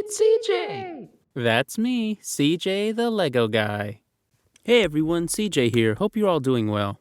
It's CJ! That's me, CJ the Lego guy. Hey everyone, CJ here. Hope you're all doing well.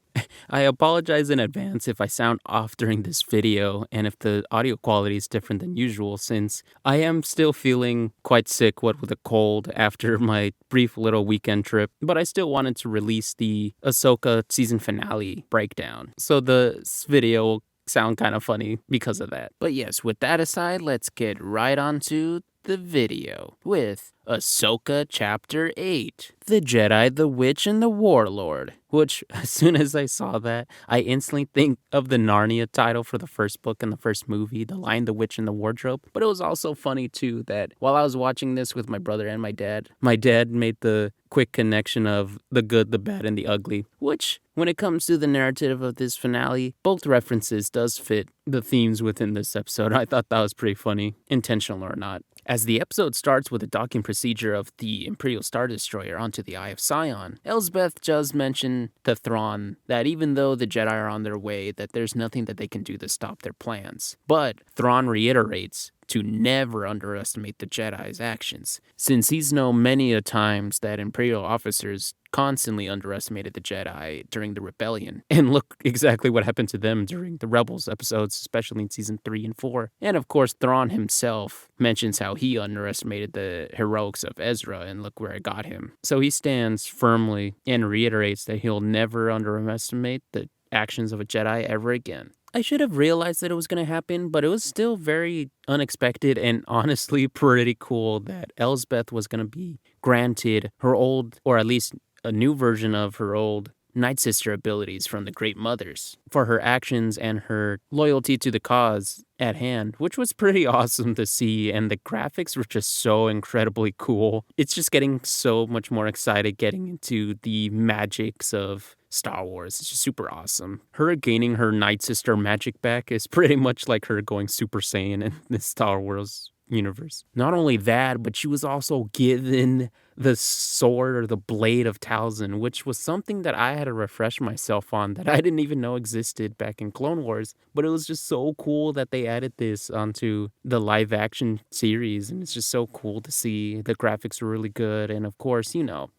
I apologize in advance if I sound off during this video and if the audio quality is different than usual, since I am still feeling quite sick, what with a cold, after my brief little weekend trip, but I still wanted to release the Ahsoka season finale breakdown. So the video will sound kind of funny because of that. But yes, with that aside, let's get right on to the video with Ahsoka Chapter 8, The Jedi, the Witch, and the Warlord, which, as soon as I saw that, I instantly think of the Narnia title for the first book and the first movie, The Lion, the Witch, and the Wardrobe. But it was also funny, too, that while I was watching this with my brother and my dad made the quick connection of the good, the bad, and the ugly, which, when it comes to the narrative of this finale, both references does fit the themes within this episode. I thought that was pretty funny, intentional or not. As the episode starts with a docking procedure of the Imperial Star Destroyer onto the Eye of Sion, Elsbeth does mention to Thrawn that even though the Jedi are on their way, that there's nothing that they can do to stop their plans. But Thrawn reiterates to never underestimate the Jedi's actions, since he's known many a times that Imperial officers constantly underestimated the Jedi during the rebellion. And look exactly what happened to them during the Rebels episodes, especially in season 3 and 4. And of course, Thrawn himself mentions how he underestimated the heroics of Ezra, and look where it got him. So he stands firmly and reiterates that he'll never underestimate the actions of a Jedi ever again. I should have realized that it was going to happen, but it was still very unexpected and honestly pretty cool that Elsbeth was going to be granted her old, or at least a new version of her old, Night Sister abilities from the Great Mothers for her actions and her loyalty to the cause at hand, which was pretty awesome to see, and the graphics were just so incredibly cool. It's just getting so much more excited getting into the magics of Star Wars. It's just super awesome. Her gaining her Night Sister magic back is pretty much like her going Super Saiyan in the Star Wars universe. Not only that, but she was also given the sword or the blade of Talzin, which was something that I had to refresh myself on that I didn't even know existed back in Clone Wars. But it was just so cool that they added this onto the live action series, and it's just so cool to see. The graphics were really good, and of course,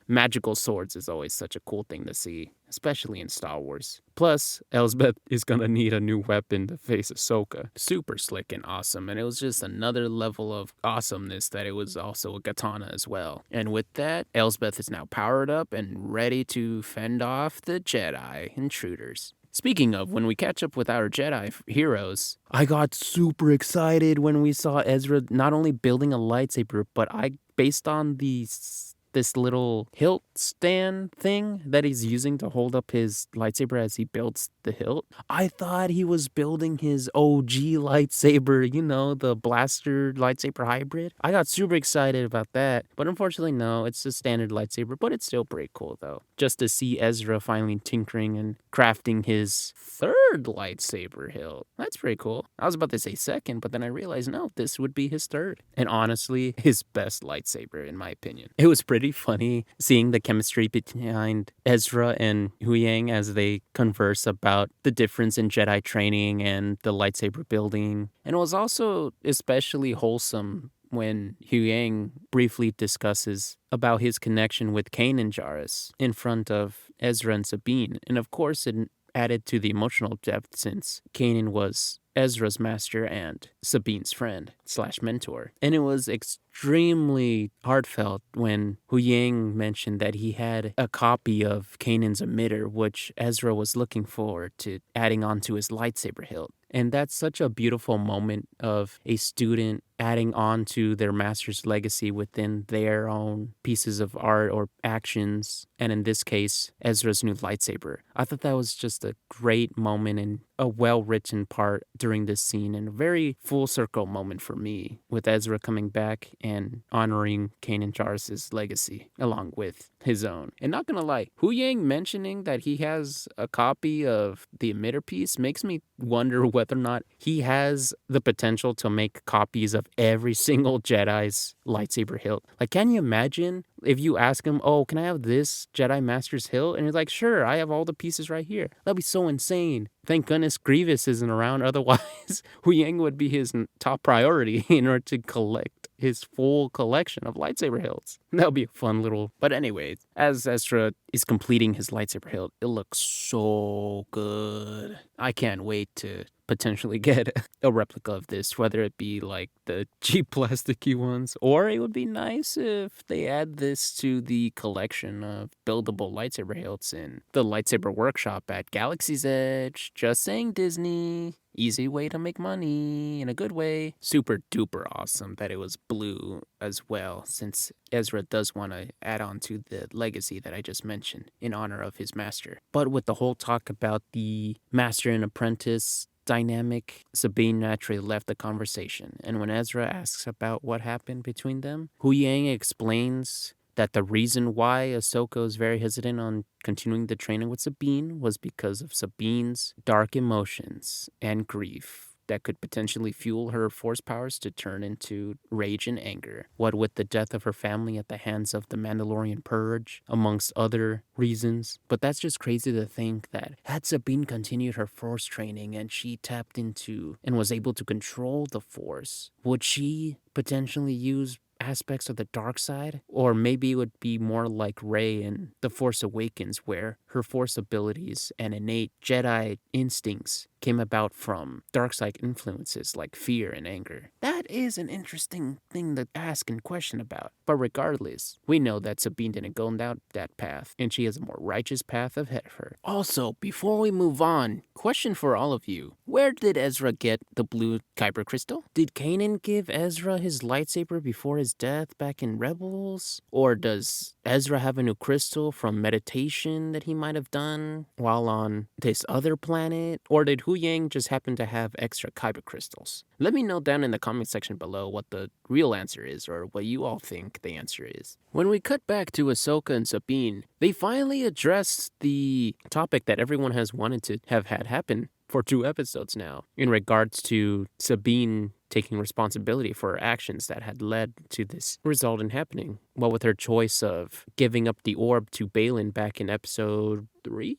magical swords is always such a cool thing to see, especially in Star Wars. Plus, Elsbeth is gonna need a new weapon to face Ahsoka. Super slick and awesome, and it was just another level of awesomeness that it was also a katana as well. And with that, Elsbeth is now powered up and ready to fend off the Jedi intruders. Speaking of, when we catch up with our Jedi heroes, I got super excited when we saw Ezra not only building a lightsaber, but based on this little hilt stand thing that he's using to hold up his lightsaber as he builds the hilt, I thought he was building his OG lightsaber, the blaster lightsaber hybrid. I got super excited about that, but unfortunately no, it's a standard lightsaber, but it's still pretty cool though. Just to see Ezra finally tinkering and crafting his third lightsaber hilt. That's pretty cool. I was about to say second, but then I realized no, this would be his third. And honestly, his best lightsaber in my opinion. It was pretty funny seeing the chemistry behind Ezra and Huyang as they converse about the difference in Jedi training and the lightsaber building. And it was also especially wholesome when Huyang briefly discusses about his connection with Kanan Jarrus in front of Ezra and Sabine. And of course, it added to the emotional depth since Kanan was Ezra's master and Sabine's friend / mentor. And it was extremely heartfelt when Huyang mentioned that he had a copy of Kanan's emitter, which Ezra was looking forward to adding onto his lightsaber hilt. And that's such a beautiful moment of a student adding on to their master's legacy within their own pieces of art or actions, and in this case, Ezra's new lightsaber. I thought that was just a great moment and a well-written part during this scene, and a very full circle moment for me, with Ezra coming back and honoring Kanan Jarrus' legacy along with his own. And not gonna lie, Huyang mentioning that he has a copy of the emitter piece makes me wonder whether or not he has the potential to make copies of every single Jedi's lightsaber hilt. Like, can you imagine if you ask him, oh, can I have this Jedi Master's hilt? And he's like, sure, I have all the pieces right here. That'd be so insane. Thank goodness Grievous isn't around. Otherwise, Huyang would be his top priority in order to collect his full collection of lightsaber hilts. That'll be a fun little... But anyways, as Ezra is completing his lightsaber hilt, it looks so good. I can't wait to potentially get a replica of this, whether it be like the cheap plasticky ones, or it would be nice if they add this to the collection of buildable lightsaber hilts in the lightsaber workshop at Galaxy's Edge. Just saying, Disney. Easy way to make money in a good way. Super duper awesome that it was blue as well, since Ezra does want to add on to the legacy that I just mentioned in honor of his master. But with the whole talk about the master and apprentice dynamic, Sabine naturally left the conversation. And when Ezra asks about what happened between them, Hu Yang explains that the reason why Ahsoka was very hesitant on continuing the training with Sabine was because of Sabine's dark emotions and grief that could potentially fuel her force powers to turn into rage and anger. What with the death of her family at the hands of the Mandalorian Purge, amongst other reasons. But that's just crazy to think that had Sabine continued her force training and she tapped into and was able to control the force, would she potentially use aspects of the dark side? Or maybe it would be more like Rey in The Force Awakens, where her force abilities and innate Jedi instincts came about from dark side influences like fear and anger. That is an interesting thing to ask and question about. But regardless, we know that Sabine didn't go down that path, and she has a more righteous path ahead of her. Also, before we move on, question for all of you. Where did Ezra get the blue kyber crystal? Did Kanan give Ezra his lightsaber before his death back in Rebels? Or does Ezra have a new crystal from meditation that he might have done while on this other planet? Or did Hu Yang just happen to have extra kyber crystals? Let me know down in the comment section below what the real answer is, or what you all think the answer is. When we cut back to Ahsoka and Sabine, they finally addressed the topic that everyone has wanted to have had happen for 2 episodes now, in regards to Sabine taking responsibility for her actions that had led to this result in happening. Well, with her choice of giving up the orb to Balin back in episode 3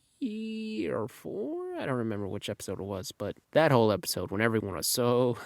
or 4, I don't remember which episode it was, but that whole episode when everyone was so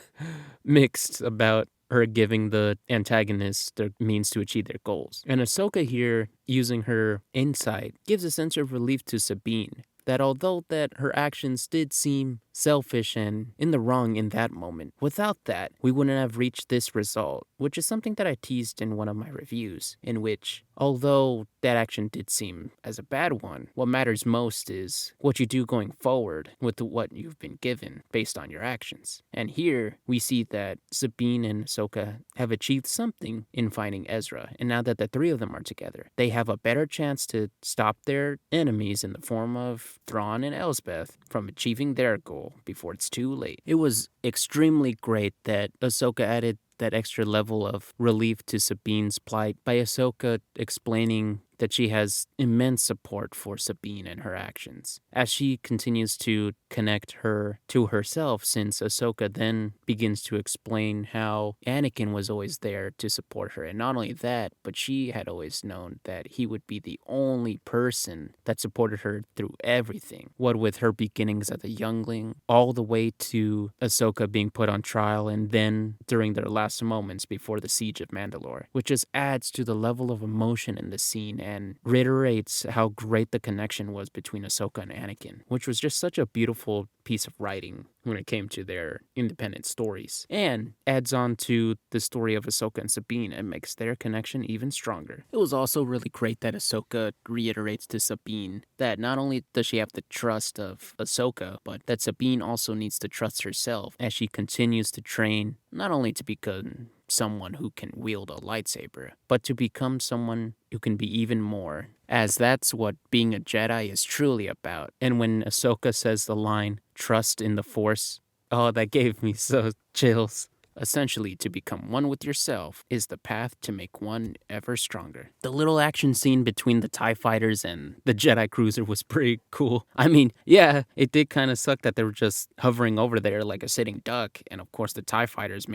mixed about her giving the antagonist the means to achieve their goals. And Ahsoka here, using her insight, gives a sense of relief to Sabine, that although that her actions did seem selfish and in the wrong in that moment, without that, we wouldn't have reached this result, which is something that I teased in one of my reviews, in which, although that action did seem as a bad one, what matters most is what you do going forward with what you've been given based on your actions. And here, we see that Sabine and Ahsoka have achieved something in finding Ezra, and now that the 3 of them are together, they have a better chance to stop their enemies in the form of Thrawn and Elsbeth from achieving their goal before it's too late. It was extremely great that Ahsoka added that extra level of relief to Sabine's plight by Ahsoka explaining that she has immense support for Sabine and her actions, as she continues to connect her to herself, since Ahsoka then begins to explain how Anakin was always there to support her. And not only that, but she had always known that he would be the only person that supported her through everything. What with her beginnings as a youngling, all the way to Ahsoka being put on trial, and then during their last moments before the siege of Mandalore, which just adds to the level of emotion in the scene and reiterates how great the connection was between Ahsoka and Anakin, which was just such a beautiful piece of writing when it came to their independent stories, and adds on to the story of Ahsoka and Sabine and makes their connection even stronger. It was also really great that Ahsoka reiterates to Sabine that not only does she have the trust of Ahsoka, but that Sabine also needs to trust herself as she continues to train, not only to become someone who can wield a lightsaber, but to become someone who can be even more, as that's what being a Jedi is truly about. And when Ahsoka says the line, "Trust in the Force," oh, that gave me so chills. Essentially, to become one with yourself is the path to make one ever stronger. The little action scene between the TIE fighters and the Jedi cruiser was pretty cool. I mean, yeah, it did kind of suck that they were just hovering over there like a sitting duck. And of course, the TIE fighters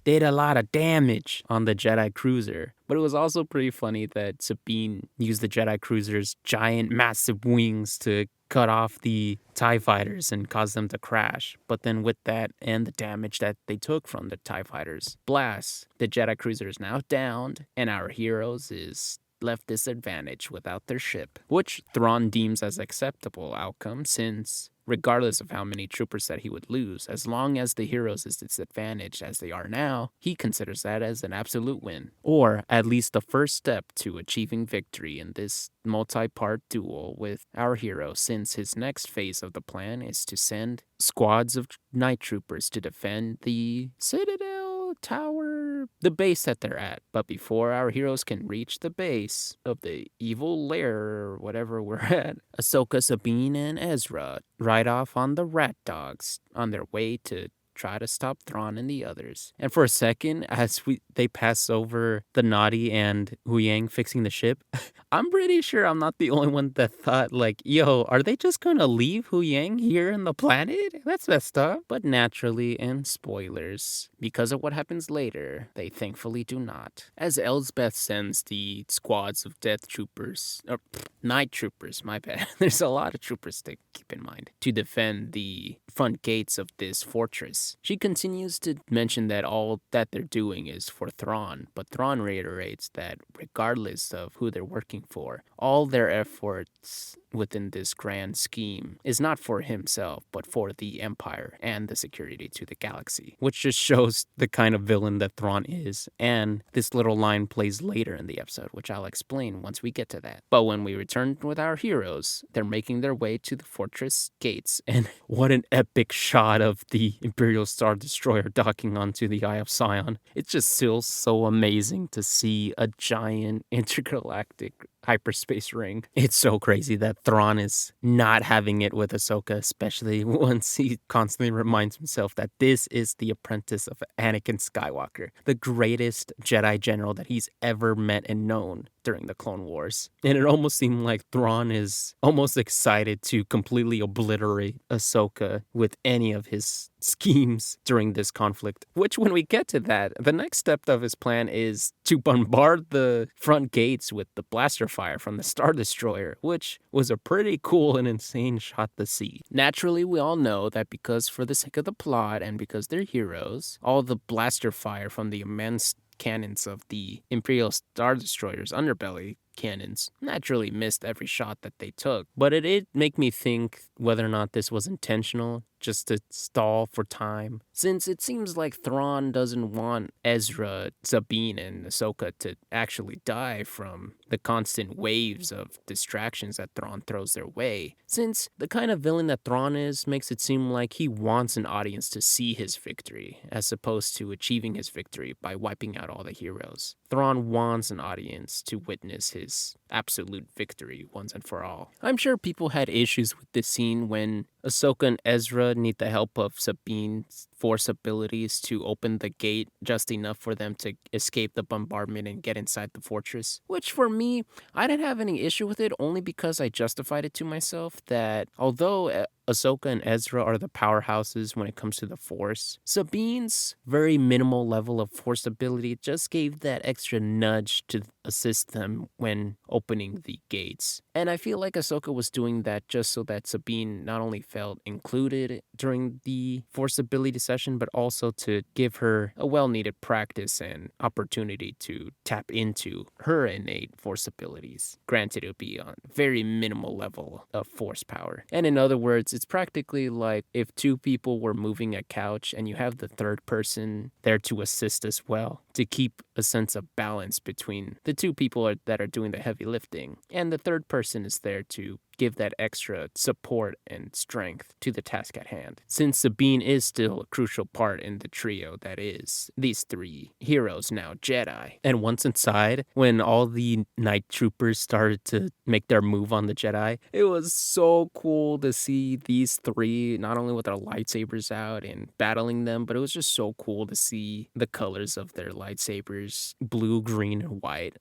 did a lot of damage on the Jedi cruiser. But it was also pretty funny that Sabine used the Jedi cruiser's giant, massive wings to cut off the TIE fighters and cause them to crash. But then with that and the damage that they took from the TIE fighters blasts, the Jedi cruiser is now downed, and our heroes is left disadvantaged without their ship, which Thrawn deems as acceptable outcome since regardless of how many troopers that he would lose, as long as the heroes is disadvantaged as they are now, he considers that as an absolute win, or at least the first step to achieving victory in this multi-part duel with our hero, since his next phase of the plan is to send squads of night troopers to defend the Citadel tower, the base that they're at. But before our heroes can reach the base of the evil lair or whatever we're at, Ahsoka, Sabine, and Ezra ride off on the rat dogs on their way to try to stop Thrawn and the others. And for a second, as they pass over the Naughty and Hu Yang fixing the ship, I'm pretty sure I'm not the only one that thought, like, yo, are they just gonna leave Hu Yang here on the planet? That's messed up. But naturally, and spoilers, because of what happens later, they thankfully do not. As Elsbeth sends the squads of death troopers, or night troopers, my bad. There's a lot of troopers to keep in mind, to defend the front gates of this fortress. She continues to mention that all that they're doing is for Thrawn, but Thrawn reiterates that regardless of who they're working for, all their efforts within this grand scheme is not for himself, but for the Empire and the security to the galaxy, which just shows the kind of villain that Thrawn is. And this little line plays later in the episode, which I'll explain once we get to that. But when we return with our heroes, they're making their way to the fortress gates, and what an epic shot of the Imperial Star Destroyer docking onto the Eye of Sion. It's just still so amazing to see a giant intergalactic hyperspace ring. It's so crazy that Thrawn is not having it with Ahsoka, especially once he constantly reminds himself that this is the apprentice of Anakin Skywalker, the greatest Jedi general that he's ever met and known during the Clone Wars. And it almost seemed like Thrawn is almost excited to completely obliterate Ahsoka with any of his schemes during this conflict, which when we get to that, the next step of his plan is to bombard the front gates with the blaster fire from the Star Destroyer, which was a pretty cool and insane shot to see. Naturally, we all know that because for the sake of the plot and because they're heroes, all the blaster fire from the immense cannons of the Imperial Star Destroyer's underbelly cannons naturally missed every shot that they took. But it did make me think whether or not this was intentional, just to stall for time, since it seems like Thrawn doesn't want Ezra, Sabine, and Ahsoka to actually die from the constant waves of distractions that Thrawn throws their way, since the kind of villain that Thrawn is makes it seem like he wants an audience to see his victory, as opposed to achieving his victory by wiping out all the heroes. Thrawn wants an audience to witness his absolute victory once and for all. I'm sure people had issues with this scene when Ahsoka and Ezra need the help of Sabine's force abilities to open the gate just enough for them to escape the bombardment and get inside the fortress. Which for me, I didn't have any issue with it only because I justified it to myself that although Ahsoka and Ezra are the powerhouses when it comes to the Force, Sabine's very minimal level of Force ability just gave that extra nudge to assist them when opening the gates. And I feel like Ahsoka was doing that just so that Sabine not only felt included during the Force ability session, but also to give her a well-needed practice and opportunity to tap into her innate Force abilities. Granted, it would be on a very minimal level of Force power. And in other words, it's practically like if two people were moving a couch and you have the third person there to assist as well, to keep a sense of balance between the two people that are doing the heavy lifting, and the third person is there to give that extra support and strength to the task at hand. Since Sabine is still a crucial part in the trio that is these three heroes, now Jedi. And once inside, when all the night troopers started to make their move on the Jedi, it was so cool to see these three not only with their lightsabers out and battling them, but it was just so cool to see the colors of their lightsabers, blue, green, and white.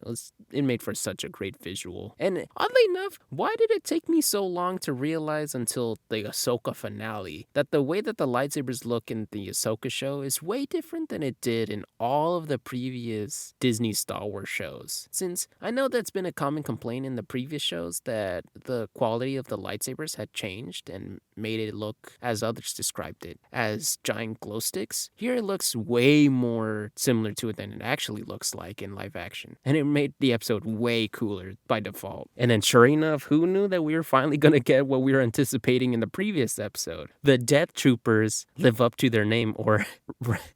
It made for such a great visual. And oddly enough, why did it take took me so long to realize until the Ahsoka finale that the way that the lightsabers look in the Ahsoka show is way different than it did in all of the previous Disney Star Wars shows. Since I know that's been a common complaint in the previous shows that the quality of the lightsabers had changed and made it look, as others described it, as giant glow sticks. Here it looks way more similar to it than it actually looks like in live action. And it made the episode way cooler by default. And then sure enough, who knew that we were finally gonna get what we were anticipating in the previous episode? The Death Troopers live up to their name, or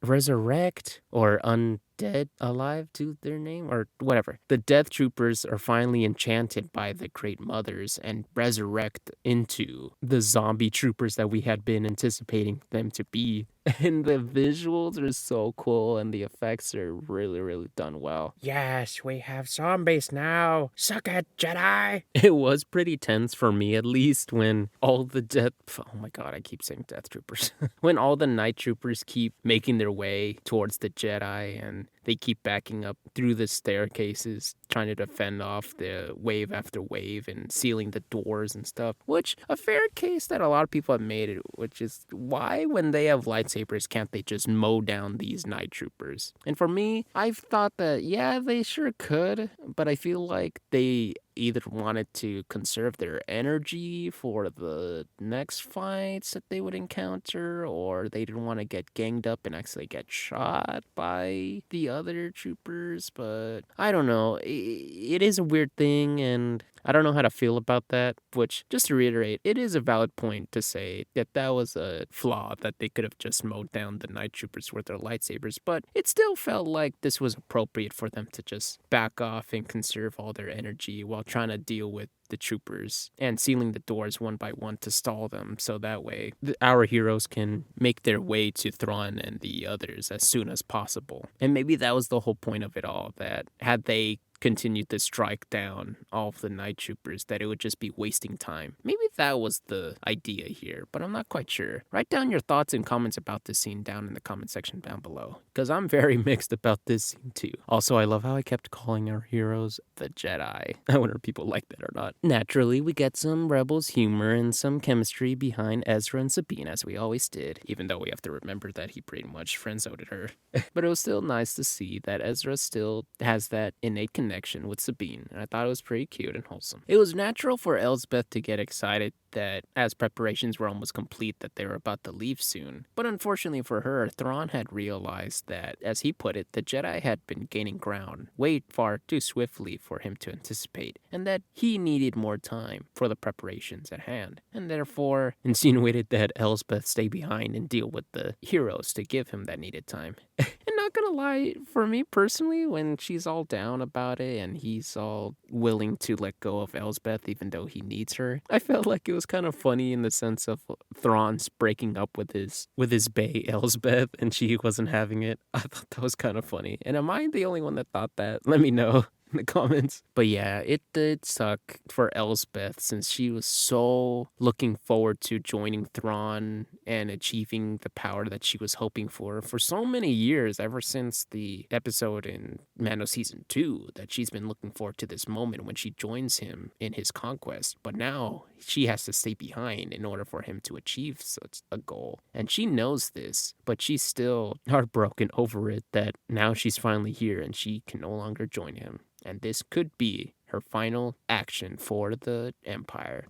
resurrect, or undead alive to their name, or whatever. The Death Troopers are finally enchanted by the Great Mothers and resurrect into the zombie troopers that we had been anticipating them to be. And the visuals are so cool and the effects are really, really done well. Yes, we have zombies now. Suck it, Jedi. It was pretty tense for me, at least, when all the oh my god, I keep saying Death Troopers. When all the Night Troopers keep making their way towards the Jedi and they keep backing up through the staircases, trying to defend off the wave after wave and sealing the doors and stuff. Which, a fair case that a lot of people have made it, which is why when they have lightsabers, can't they just mow down these Night Troopers? And for me, I've thought that, yeah, they sure could, but I feel like they either wanted to conserve their energy for the next fights that they would encounter, or they didn't want to get ganged up and actually get shot by the other troopers. But I don't know. It is a weird thing, and I don't know how to feel about that, which, just to reiterate, it is a valid point to say that that was a flaw, that they could have just mowed down the Night Troopers with their lightsabers, but it still felt like this was appropriate for them to just back off and conserve all their energy while trying to deal with the troopers and sealing the doors one by one to stall them, so that way our heroes can make their way to Thrawn and the others as soon as possible. And maybe that was the whole point of it all, that had they continued to strike down all of the Night Troopers, that it would just be wasting time. Maybe that was the idea here, but I'm not quite sure. Write down your thoughts and comments about this scene down in the comment section down below, because I'm very mixed about this scene too. Also, I love how I kept calling our heroes the Jedi. I wonder if people like that or not. Naturally, we get some Rebels humor and some chemistry behind Ezra and Sabine, as we always did, even though we have to remember that he pretty much friend-zoned her. But it was still nice to see that Ezra still has that innate connection with Sabine, and I thought it was pretty cute and wholesome. It was natural for Elsbeth to get excited that as preparations were almost complete that they were about to leave soon. But unfortunately for her, Thrawn had realized that, as he put it, the Jedi had been gaining ground way far too swiftly for him to anticipate, and that he needed more time for the preparations at hand, and therefore insinuated that Elsbeth stay behind and deal with the heroes to give him that needed time. And not gonna lie, for me personally, when she's all down about it and he's all willing to let go of Elsbeth even though he needs her, I felt like it was kind of funny in the sense of Thrawn's breaking up with his bae Elsbeth and she wasn't having it. I thought that was kind of funny. And am I the only one that thought that? Let me know in the comments. But yeah, it did suck for Elsbeth since she was so looking forward to joining Thrawn and achieving the power that she was hoping for so many years, ever since the episode in Mando Season 2, that she's been looking forward to this moment when she joins him in his conquest. But now she has to stay behind in order for him to achieve such a goal. And she knows this, but she's still heartbroken over it that now she's finally here and she can no longer join him. And this could be her final action for the Empire.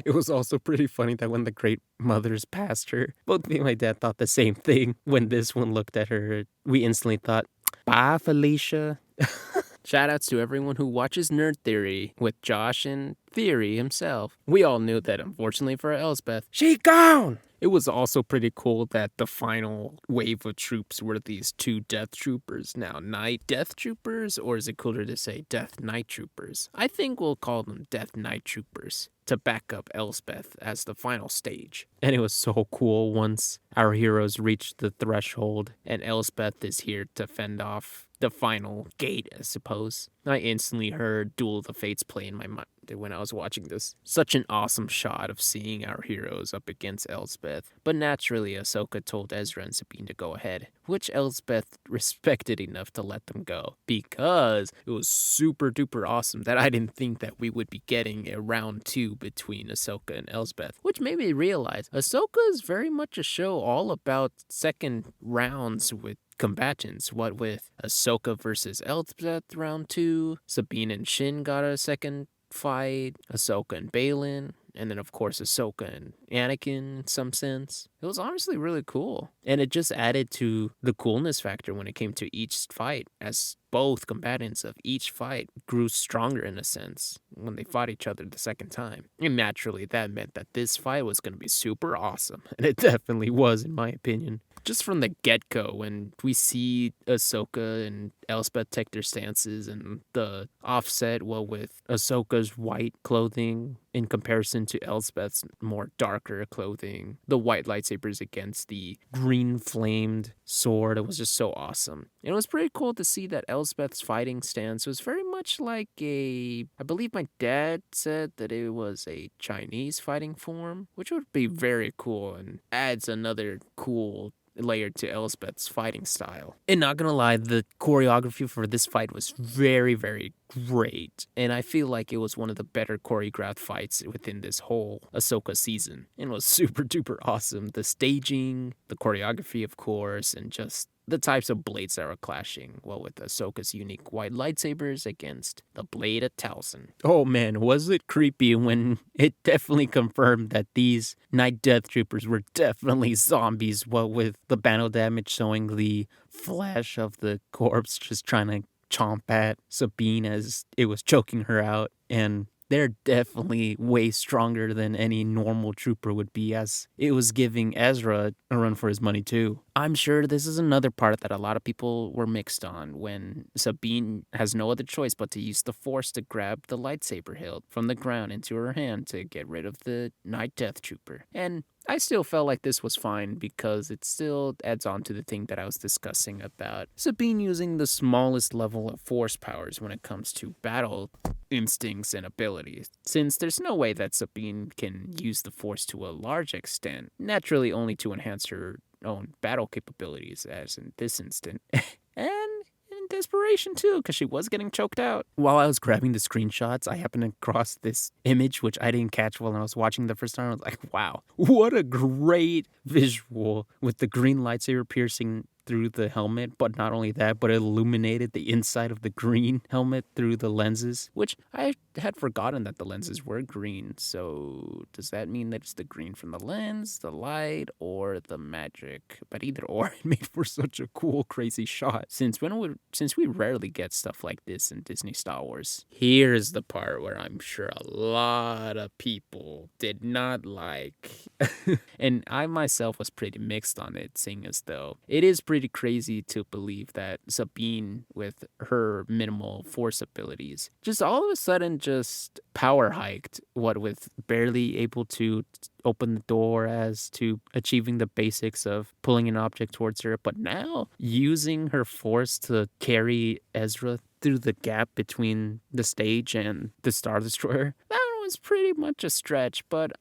It was also pretty funny that when the Great Mothers passed her, both me and my dad thought the same thing. When this one looked at her, we instantly thought, bye, Felicia. Shoutouts to everyone who watches Nerd Theory with Josh and Theory himself. We all knew that, unfortunately for Elsbeth, she gone! It was also pretty cool that the final wave of troops were these two Death Troopers. Now, Night Death Troopers, or is it cooler to say Death Night Troopers? I think we'll call them Death Night Troopers to back up Elsbeth as the final stage. And it was so cool once Our heroes reach the threshold, and Elsbeth is here to fend off the final gate, I suppose. I instantly heard Duel of the Fates play in my mind when I was watching this. Such an awesome shot of seeing our heroes up against Elsbeth. But naturally, Ahsoka told Ezra and Sabine to go ahead, which Elsbeth respected enough to let them go, because it was super duper awesome that I didn't think that we would be getting a round 2 between Ahsoka and Elsbeth, which made me realize Ahsoka is very much a show all about second rounds with combatants. What with Ahsoka versus Elsbeth round 2, Sabine and Shin got a second fight, Ahsoka and Balin, and then of course Ahsoka and Anakin in some sense. It was honestly really cool. And it just added to the coolness factor when it came to each fight, as both combatants of each fight grew stronger in a sense when they fought each other the second time. And naturally that meant that this fight was going to be super awesome. And it definitely was, in my opinion. Just from the get-go, when we see Ahsoka and Elspeth take their stances and the offset, well, with Ahsoka's white clothing in comparison to Elspeth's more darker clothing, the white lightsabers against the green flamed sword, it was just so awesome. It was pretty cool to see that Elspeth's fighting stance was very much like I believe my dad said that it was a Chinese fighting form, which would be very cool and adds another cool layer to Elspeth's fighting style. And not gonna lie, the choreography for this fight was very, very great. And I feel like it was one of the better choreographed fights within this whole Ahsoka season. And it was super duper awesome. The staging, the choreography, of course, and just the types of blades that were clashing, well, with Ahsoka's unique white lightsabers against the blade of Talzin. Oh man, was it creepy when it definitely confirmed that these Night Death Troopers were definitely zombies, what with the battle damage showing the flash of the corpse just trying to chomp at Sabine as it was choking her out, and they're definitely way stronger than any normal trooper would be, as it was giving Ezra a run for his money too. I'm sure this is another part that a lot of people were mixed on, when Sabine has no other choice but to use the Force to grab the lightsaber hilt from the ground into her hand to get rid of the Night Death Trooper. And I still felt like this was fine because it still adds on to the thing that I was discussing about Sabine using the smallest level of Force powers when it comes to battle instincts and abilities, since there's no way that Sabine can use the Force to a large extent, naturally only to enhance her own battle capabilities, as in this instant. And in desperation too, because she was getting choked out. While I was grabbing the screenshots, I happened across this image, which I didn't catch while I was watching the first time. I was like, wow, what a great visual with the green lightsaber piercing through the helmet, but not only that, but it illuminated the inside of the green helmet through the lenses, which I had forgotten that the lenses were green. So does that mean that it's the green from the lens, the light, or the magic? But either or, it made for such a cool, crazy shot. Since we rarely get stuff like this in Disney Star Wars. Here's the part where I'm sure a lot of people did not like. And I myself was pretty mixed on it, seeing as though it is pretty crazy to believe that Sabine, with her minimal Force abilities, just all of a sudden just power hiked, what with barely able to open the door as to achieving the basics of pulling an object towards her, but now using her Force to carry Ezra through the gap between the stage and the Star Destroyer. That was pretty much a stretch, but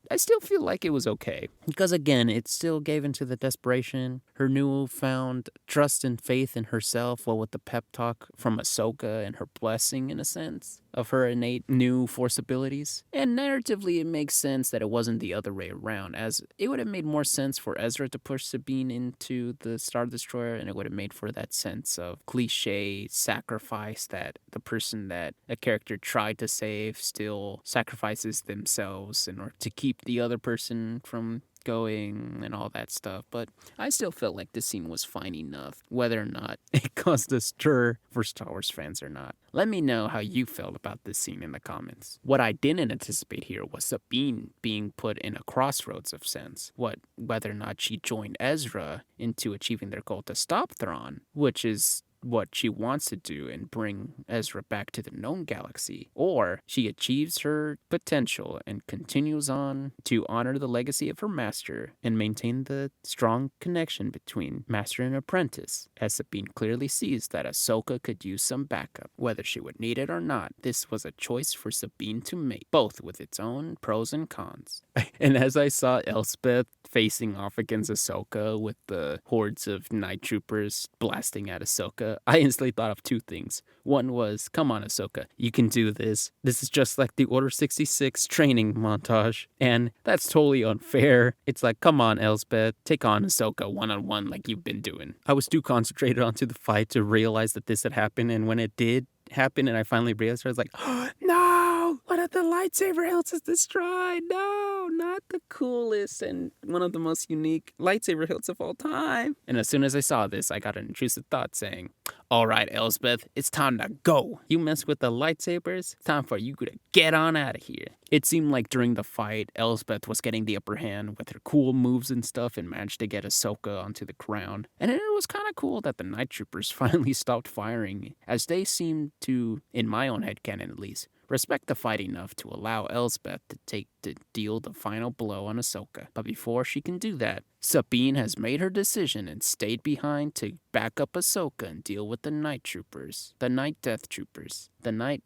I still feel like it was okay. Because again, it still gave into the desperation, her newfound trust and faith in herself, well, with the pep talk from Ahsoka and her blessing, in a sense, of her innate new Force abilities. And narratively, it makes sense that it wasn't the other way around, as it would have made more sense for Ezra to push Sabine into the Star Destroyer, and it would have made for that sense of cliche sacrifice that the person that a character tried to save still sacrifices themselves in order to keep the other person from going and all that stuff. But I still felt like this scene was fine enough, whether or not it caused a stir for Star Wars fans or not. Let me know how you felt about this scene in the comments. What I didn't anticipate here was Sabine being put in a crossroads of sense. Whether or not she joined Ezra into achieving their goal to stop Thrawn, which is what she wants to do and bring Ezra back to the known galaxy, or she achieves her potential and continues on to honor the legacy of her master and maintain the strong connection between master and apprentice, as Sabine clearly sees that Ahsoka could use some backup. Whether she would need it or not, this was a choice for Sabine to make, both with its own pros and cons. And as I saw Elspeth facing off against Ahsoka with the hordes of night troopers blasting at Ahsoka, I instantly thought of two things. One was, come on Ahsoka, you can do this. This is just like the Order 66 training montage. And that's totally unfair. It's like, come on Elspeth, take on Ahsoka one-on-one like you've been doing. I was too concentrated onto the fight to realize that this had happened, and when it did happen and I finally realized, I was like, oh, no! One of the lightsaber hilts is destroyed! No! Not the coolest and one of the most unique lightsaber hilts of all time. And as soon as I saw this, I got an intrusive thought saying, all right, Elspeth, it's time to go. You mess with the lightsabers, it's time for you to get on out of here. It seemed like during the fight, Elspeth was getting the upper hand with her cool moves and stuff and managed to get Ahsoka onto the ground. And it was kind of cool that the night troopers finally stopped firing, as they seemed to, in my own headcanon at least, respect the fight enough to allow Elspeth to deal the final blow on Ahsoka. But before she can do that, Sabine has made her decision and stayed behind to back up Ahsoka and deal with the night troopers. The night death troopers. The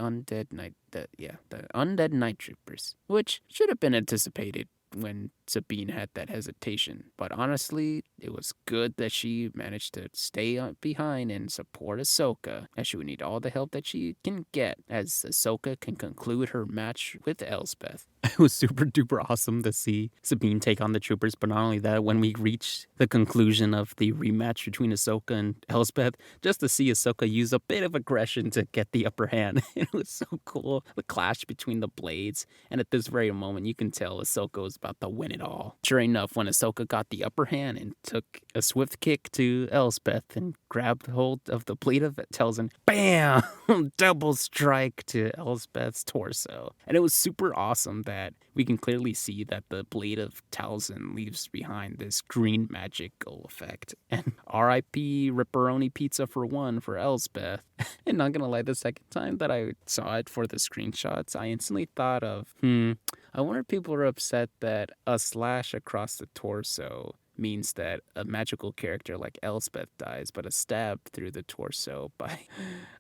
undead night troopers. Which should have been anticipated when Sabine had that hesitation. But honestly, it was good that she managed to stay behind and support Ahsoka, as she would need all the help that she can get as Ahsoka can conclude her match with Elspeth. It was super duper awesome to see Sabine take on the troopers, but not only that, when we reached the conclusion of the rematch between Ahsoka and Elspeth, just to see Ahsoka use a bit of aggression to get the upper hand. It was so cool, the clash between the blades, and at this very moment, you can tell Ahsoka was about to win it all. Sure enough, when Ahsoka got the upper hand and took a swift kick to Elspeth and grabbed hold of the blade of Telzin, bam! Double strike to Elspeth's torso. And it was super awesome that we can clearly see that the blade of Talzin leaves behind this green magical effect. And R.I.P. Ripperoni Pizza for one for Elspeth. And not gonna lie, the second time that I saw it for the screenshots, I instantly thought of, I wonder if people are upset that a slash across the torso means that a magical character like Elspeth dies, but a stab through the torso by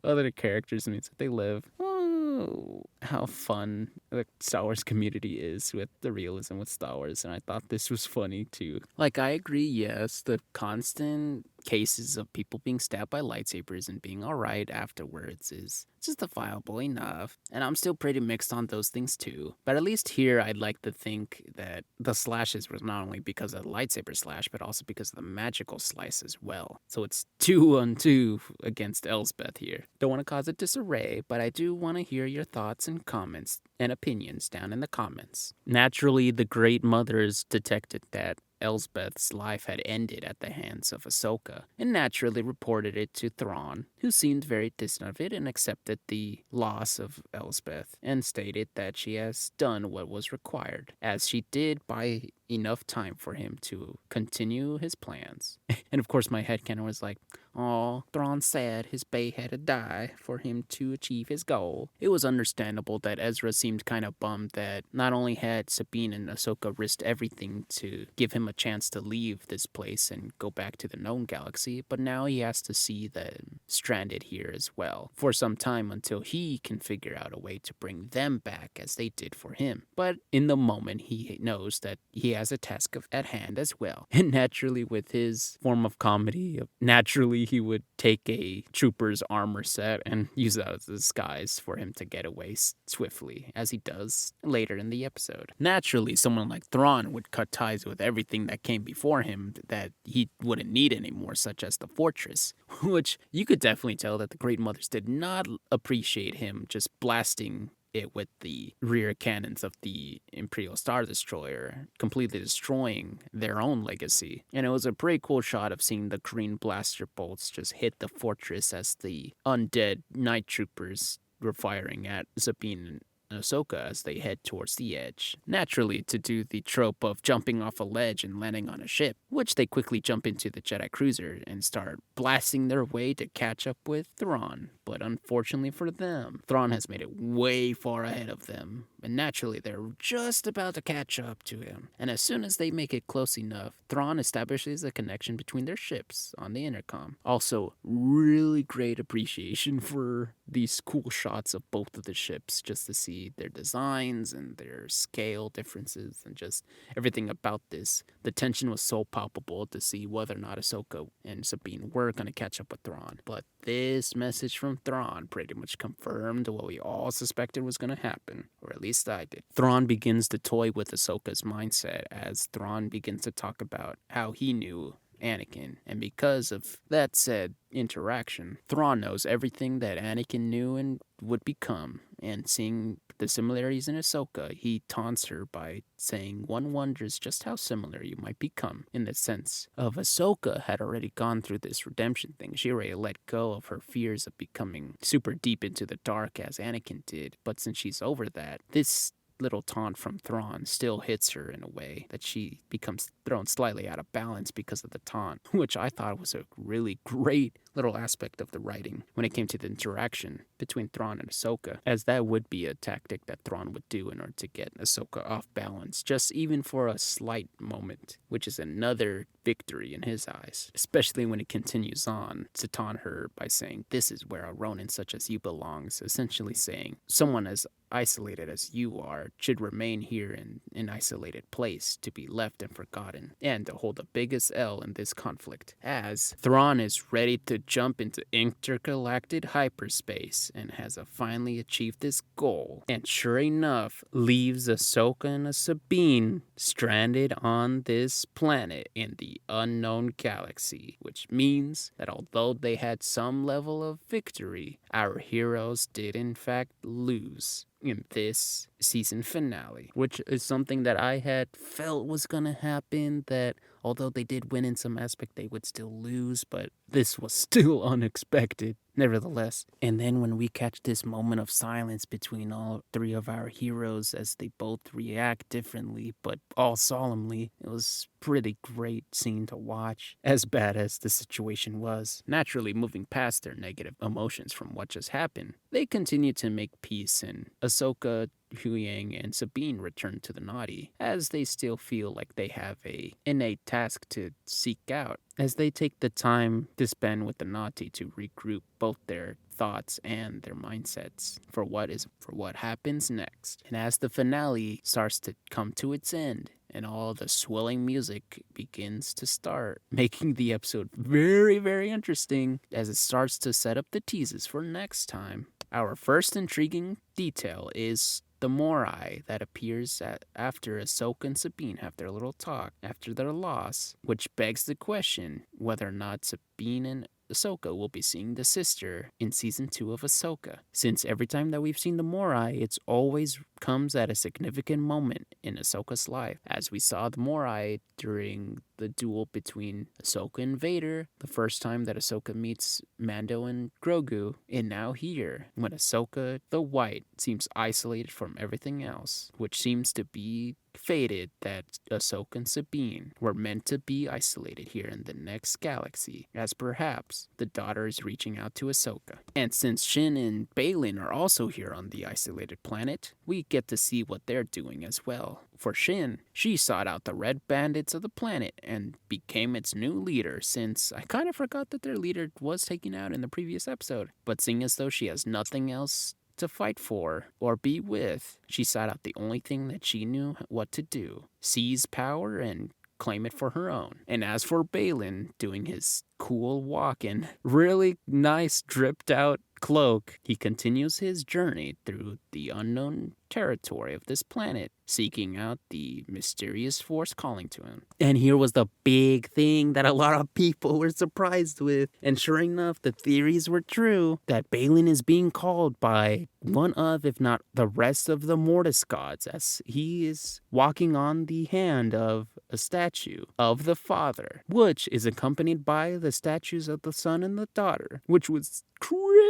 other characters means that they live. Oh, how fun the Star Wars community is with the realism with Star Wars, and I thought this was funny too. Like, I agree, yes, the constant cases of people being stabbed by lightsabers and being alright afterwards is justifiable enough, and I'm still pretty mixed on those things too. But at least here, I'd like to think that the slashes was not only because of the lightsaber slash, but also because of the magical slice as well. So it's 2-on-2 against Elspeth here. Don't want to cause a disarray, but I do want to hear your thoughts and comments and opinions down in the comments. Naturally, the Great Mothers detected that Elspeth's life had ended at the hands of Ahsoka, and naturally reported it to Thrawn, who seemed very distant of it and accepted the loss of Elspeth, and stated that she has done what was required, as she did buy enough time for him to continue his plans. And of course my headcanon was like, oh, Thrawn said his bae had to die for him to achieve his goal. It was understandable that Ezra seemed kind of bummed that not only had Sabine and Ahsoka risked everything to give him a chance to leave this place and go back to the known galaxy, but now he has to see them stranded here as well for some time until he can figure out a way to bring them back as they did for him. But in the moment, he knows that he has a task at hand as well. And naturally, with his form of comedy, naturally he would take a trooper's armor set and use that as a disguise for him to get away swiftly, as he does later in the episode. Naturally, someone like Thrawn would cut ties with everything that came before him that he wouldn't need anymore, such as the fortress, which you could definitely tell that the Great Mothers did not appreciate him just blasting it with the rear cannons of the Imperial Star Destroyer, completely destroying their own legacy. And it was a pretty cool shot of seeing the green blaster bolts just hit the fortress as the undead night troopers were firing at Sabine Ahsoka as they head towards the edge, naturally to do the trope of jumping off a ledge and landing on a ship, which they quickly jump into the Jedi cruiser and start blasting their way to catch up with Thrawn. But unfortunately for them, Thrawn has made it way far ahead of them, and naturally they're just about to catch up to him. And as soon as they make it close enough, Thrawn establishes a connection between their ships on the intercom. Also, really great appreciation for these cool shots of both of the ships, just to see their designs and their scale differences and just everything about this. The tension was so palpable to see whether or not Ahsoka and Sabine were going to catch up with Thrawn. But this message from Thrawn pretty much confirmed what we all suspected was going to happen, or at least I did. Thrawn begins to toy with Ahsoka's mindset as Thrawn begins to talk about how he knew Anakin, and because of that said interaction, Thrawn knows everything that Anakin knew and would become, and seeing the similarities in Ahsoka, he taunts her by saying one wonders just how similar you might become, in the sense of Ahsoka had already gone through this redemption thing. She already let go of her fears of becoming super deep into the dark as Anakin did, but since she's over that, this little taunt from Thrawn still hits her in a way that she becomes thrown slightly out of balance because of the taunt, which I thought was a really great little aspect of the writing when it came to the interaction between Thrawn and Ahsoka, as that would be a tactic that Thrawn would do in order to get Ahsoka off balance, just even for a slight moment, which is another victory in his eyes, especially when it continues on to taunt her by saying, "This is where a Ronin such as you belongs," essentially saying someone as isolated as you are should remain here in an isolated place to be left and forgotten, and to hold the biggest L in this conflict, as Thrawn is ready to jump into intergalactic hyperspace and has finally achieved this goal, and sure enough leaves Ahsoka and Sabine stranded on this planet in the unknown galaxy, which means that although they had some level of victory, our heroes did in fact lose in this season finale, which is something that I had felt was gonna happen, that although they did win in some aspect, they would still lose, but this was still unexpected, nevertheless. And then when we catch this moment of silence between all three of our heroes as they both react differently, but all solemnly, it was pretty great scene to watch, as bad as the situation was. Naturally, moving past their negative emotions from what just happened, they continue to make peace, and Ahsoka, Huyang, and Sabine return to the Naughty, as they still feel like they have a innate task to seek out, as they take the time to spend with the Naughty to regroup both their thoughts and their mindsets for what happens next. And as the finale starts to come to its end, and all the swelling music begins to start, making the episode very, very interesting as it starts to set up the teases for next time. Our first intriguing detail is the Morai that appears after Ahsoka and Sabine have their little talk after their loss, which begs the question whether or not Sabine and Ahsoka will be seeing the sister in season 2 of Ahsoka, since every time that we've seen the Morai, it's always comes at a significant moment in Ahsoka's life, as we saw the Morai during the duel between Ahsoka and Vader, the first time that Ahsoka meets Mando and Grogu, and now here, when Ahsoka the White seems isolated from everything else, which seems to be fated that Ahsoka and Sabine were meant to be isolated here in the next galaxy, as perhaps the daughter is reaching out to Ahsoka. And since Shin and Baylan are also here on the isolated planet, we get to see what they're doing as well. For Shin, she sought out the Red Bandits of the planet and became its new leader, since I kind of forgot that their leader was taken out in the previous episode. But seeing as though she has nothing else to fight for or be with, she sought out the only thing that she knew what to do: seize power and claim it for her own. And as for Baylan, doing his cool walk and really nice dripped out cloak, he continues his journey through the unknown territory of this planet, seeking out the mysterious force calling to him. And here was the big thing that a lot of people were surprised with. And sure enough, the theories were true, that Baylan is being called by one of, if not the rest of the Mortis gods, as he is walking on the hand of a statue of the father, which is accompanied by the statues of the son and the daughter, which was crazy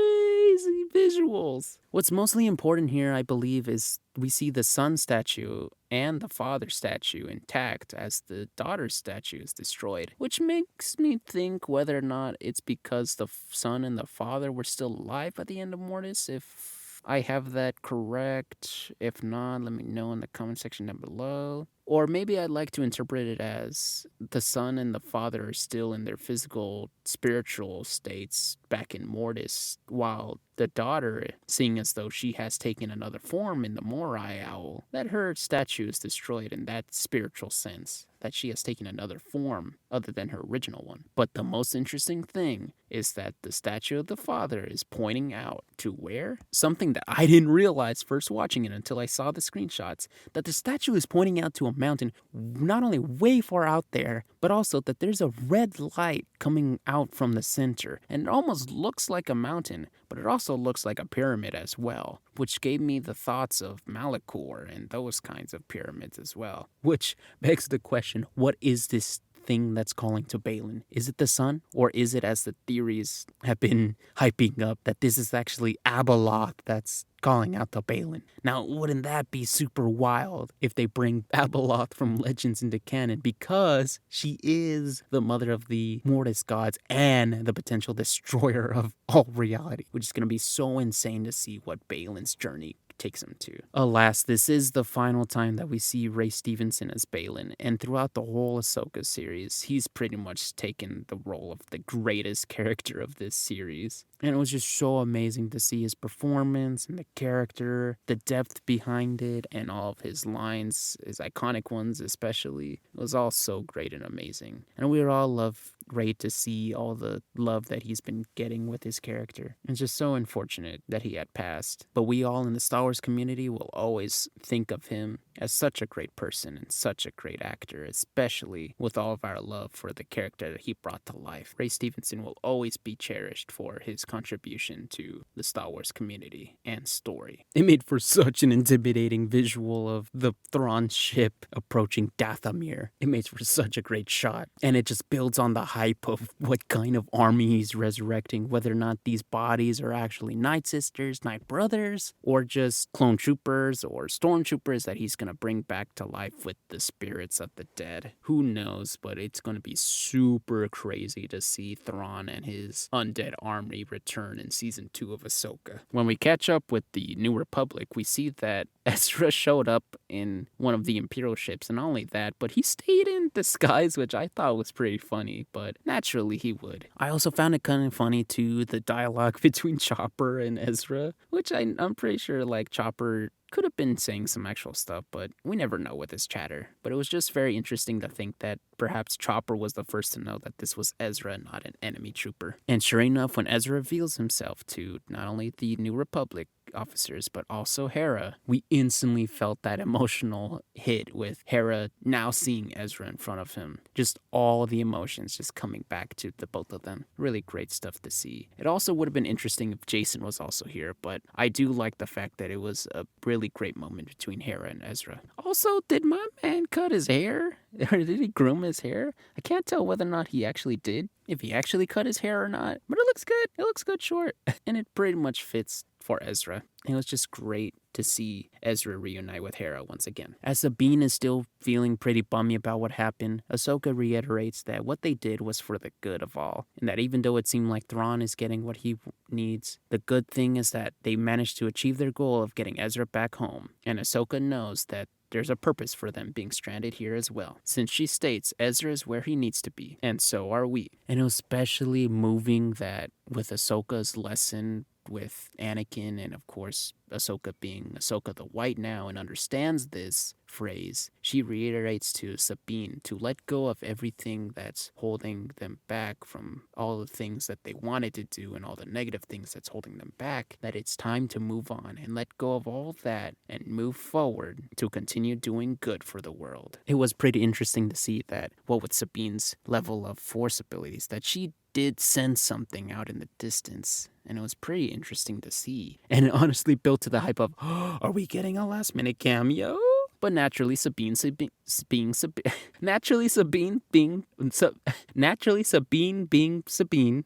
crazy visuals. What's mostly important here, I believe, is we see the son statue and the father statue intact as the daughter's statue is destroyed, which makes me think whether or not it's because the son and the father were still alive at the end of Mortis, if I have that correct. If not, let me know in the comment section down below. Or maybe I'd like to interpret it as the son and the father are still in their physical, spiritual states back in Mortis, while the daughter, seeing as though she has taken another form in the Morai Owl, that her statue is destroyed in that spiritual sense, that she has taken another form other than her original one. But the most interesting thing is that the statue of the father is pointing out to where? Something that I didn't realize first watching it until I saw the screenshots, that the statue is pointing out to a mountain not only way far out there, but also that there's a red light coming out from the center. And it almost looks like a mountain, but it also looks like a pyramid as well, which gave me the thoughts of Malachor and those kinds of pyramids as well. Which begs the question, what is this thing that's calling to Balin? Is it the sun? Or is it, as the theories have been hyping up, that this is actually Abeloth that's calling out to Balin? Now, wouldn't that be super wild if they bring Abeloth from Legends into canon, because she is the mother of the Mortis gods and the potential destroyer of all reality, which is going to be so insane to see what Balin's journey takes him to. Alas, this is the final time that we see Ray Stevenson as Balin, and throughout the whole Ahsoka series, he's pretty much taken the role of the greatest character of this series. And it was just so amazing to see his performance and the character, the depth behind it, and all of his lines, his iconic ones especially. It was all so great and amazing. And we all love Ray to see all the love that he's been getting with his character. It's just so unfortunate that he had passed. But we all in the Star Wars community will always think of him as such a great person and such a great actor, especially with all of our love for the character that he brought to life. Ray Stevenson will always be cherished for his contribution to the Star Wars community and story. It made for such an intimidating visual of the Thrawn ship approaching Dathomir. It made for such a great shot, and it just builds on the hype of what kind of army he's resurrecting, whether or not these bodies are actually Night Sisters, Night Brothers, or just clone troopers or stormtroopers that he's gonna bring back to life with the spirits of the dead. Who knows, but it's gonna be super crazy to see Thrawn and his undead army return in season 2 of Ahsoka. When we catch up with the New Republic, we see that Ezra showed up in one of the Imperial ships, and not only that, but he stayed in disguise, which I thought was pretty funny, but naturally he would. I also found it kind of funny too, the dialogue between Chopper and Ezra, which I'm pretty sure like Chopper could have been saying some actual stuff, but we never know with his chatter. But it was just very interesting to think that perhaps Chopper was the first to know that this was Ezra, not an enemy trooper. And sure enough, when Ezra reveals himself to not only the New Republic officers, but also Hera, we instantly felt that emotional hit with Hera now seeing Ezra in front of him. Just all the emotions just coming back to the both of them. Really great stuff to see. It also would have been interesting if Jason was also here, but I do like the fact that it was a really great moment between Hera and Ezra. Also, did my man cut his hair? Or did he groom his hair? I can't tell whether or not he actually did, if he actually cut his hair or not, but it looks good. It looks good short, and it pretty much fits for Ezra. It was just great to see Ezra reunite with Hera once again. As Sabine is still feeling pretty bummy about what happened, Ahsoka reiterates that what they did was for the good of all, and that even though it seemed like Thrawn is getting what he needs, the good thing is that they managed to achieve their goal of getting Ezra back home, and Ahsoka knows that there's a purpose for them being stranded here as well, since she states Ezra is where he needs to be, and so are we. And it was especially moving that with Ahsoka's lesson with Anakin, and of course Ahsoka being Ahsoka the White now and understands this phrase, she reiterates to Sabine to let go of everything that's holding them back from all the things that they wanted to do and all the negative things that's holding them back, that it's time to move on and let go of all that and move forward to continue doing good for the world. It was pretty interesting to see that, what with Sabine's level of force abilities, that she did sense something out in the distance, and it was pretty interesting to see. And it honestly built to the hype of, oh, are we getting a last minute cameo? But naturally Sabine being Sabine,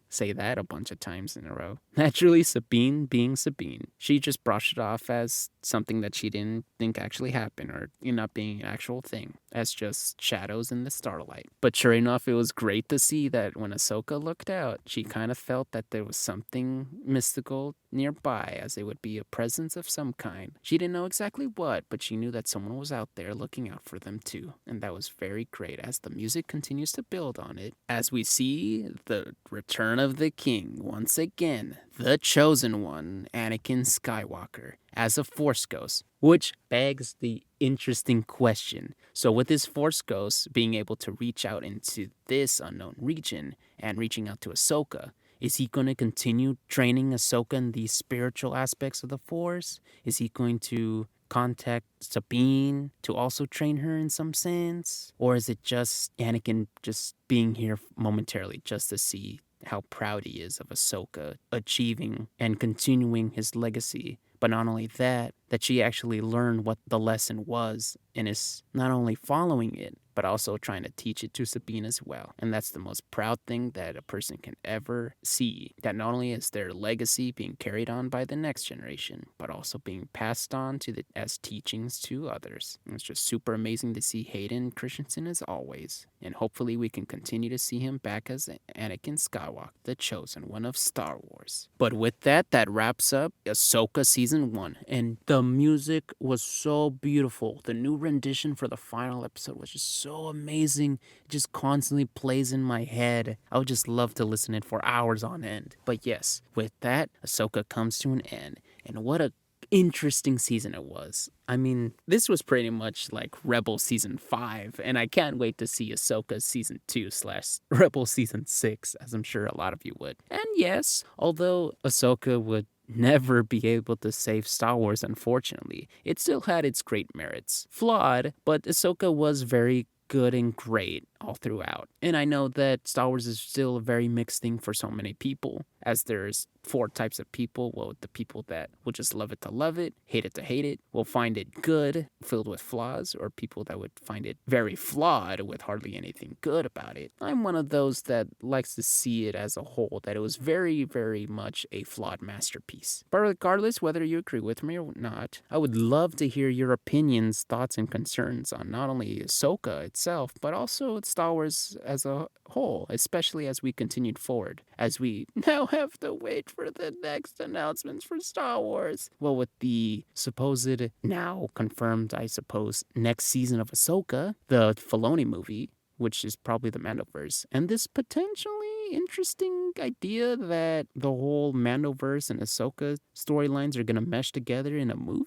say that a bunch of times in a row. Naturally Sabine being Sabine, she just brushed it off as something that she didn't think actually happened, or not being an actual thing, as just shadows in the starlight. But sure enough, it was great to see that when Ahsoka looked out, she kind of felt that there was something mystical nearby, as it would be a presence of some kind. She didn't know exactly what, but she knew that someone was out there looking out for them too. And that was very great as the music continues to build on it. As we see the return of the king once again, the chosen one, Anakin Skywalker, as a Force Ghost, which begs the interesting question. So with this Force Ghost being able to reach out into this unknown region and reaching out to Ahsoka, is he going to continue training Ahsoka in these spiritual aspects of the Force? Is he going to contact Sabine to also train her in some sense? Or is it just Anakin just being here momentarily just to see how proud he is of Ahsoka achieving and continuing his legacy? But not only that, that she actually learned what the lesson was and is not only following it, but also trying to teach it to Sabine as well. And that's the most proud thing that a person can ever see. That not only is their legacy being carried on by the next generation, but also being passed on as teachings to others. And it's just super amazing to see Hayden Christensen as always. And hopefully we can continue to see him back as Anakin Skywalker, the chosen one of Star Wars. But with that, that wraps up Ahsoka Season 1. And the music was so beautiful. The new rendition for the final episode was just so amazing. It just constantly plays in my head. I would just love to listen to it for hours on end. But yes, with that, Ahsoka comes to an end. And what a interesting season it was. I mean, this was pretty much like Rebel Season 5, and I can't wait to see Ahsoka Season 2 / Rebel Season 6, as I'm sure a lot of you would. And yes, although Ahsoka would never be able to save Star Wars, unfortunately, it still had its great merits. Flawed, but Ahsoka was very good and great all throughout. And I know that Star Wars is still a very mixed thing for so many people, as there's 4 types of people. Well, the people that will just love it to love it, hate it to hate it, will find it good, filled with flaws, or people that would find it very flawed with hardly anything good about it. I'm one of those that likes to see it as a whole, that it was very, very much a flawed masterpiece. But regardless whether you agree with me or not, I would love to hear your opinions, thoughts, and concerns on not only Ahsoka itself, but also Star Wars as a whole, especially as we continued forward, as we now have to wait for the next announcements for Star Wars. Well, with the supposed, now confirmed, I suppose, next season of Ahsoka, the Filoni movie, which is probably the Mandoverse, and this potentially interesting idea that the whole Mandoverse and Ahsoka storylines are going to mesh together in a movie.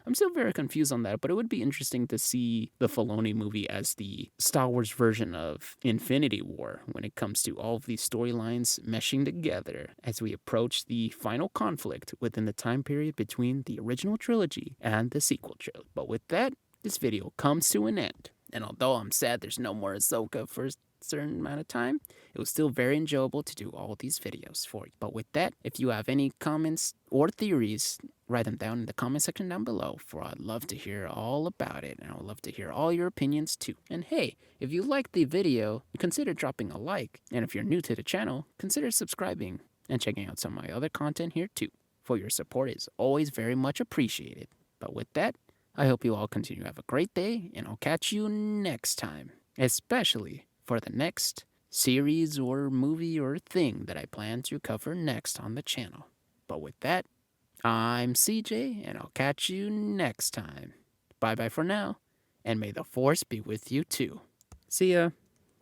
I'm still very confused on that, but it would be interesting to see the Filoni movie as the Star Wars version of Infinity War when it comes to all of these storylines meshing together as we approach the final conflict within the time period between the original trilogy and the sequel trilogy. But with that, this video comes to an end. And although I'm sad there's no more Ahsoka for a certain amount of time, it was still very enjoyable to do all these videos for you. But with that, if you have any comments or theories, write them down in the comment section down below, for I'd love to hear all about it, and I'd love to hear all your opinions too. And hey, if you liked the video, consider dropping a like, and if you're new to the channel, consider subscribing and checking out some of my other content here too, for your support is always very much appreciated. But with that, I hope you all continue to have a great day, and I'll catch you next time, especially for the next series or movie or thing that I plan to cover next on the channel. But with that, I'm CJ, and I'll catch you next time. Bye-bye for now, and may the Force be with you too. See ya.